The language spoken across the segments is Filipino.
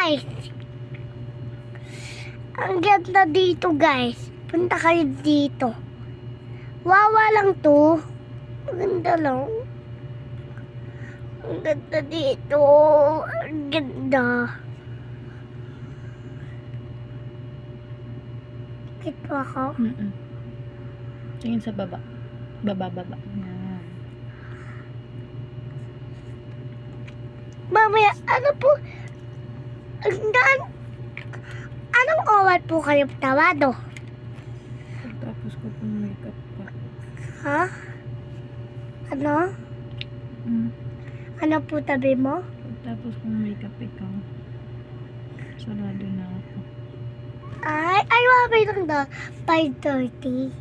guys. Ang ganda dito, guys. Punta kayo dito. Wawa lang to. Maganda lang. Ang ganda dito. Ang ganda. Bakit po ako? Tingin sa baba. Baba. Yan. Mamaya, ano po? Anong oras po kayo tawado? Tapos ko pong makeup pa. Ha? Ano? Ano po tabi mo? Tapos kong makeup ikaw. Sarado na ako. Ay, wabay lang daw. 5:30.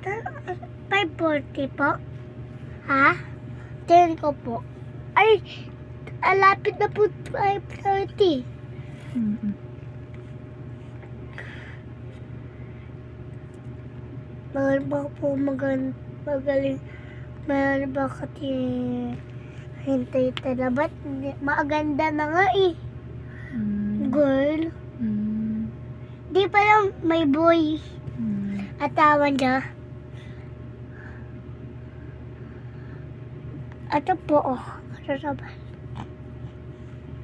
5:40 po? Ha? 10 ko po. Ay, lapit na po 5:30. Mahal ba po magaling? Mahal ba kasi hintay talabat? Maganda na nga eh. Girl. Di pa lang may boy. Atawan niya. Ito po oh. Ano naman?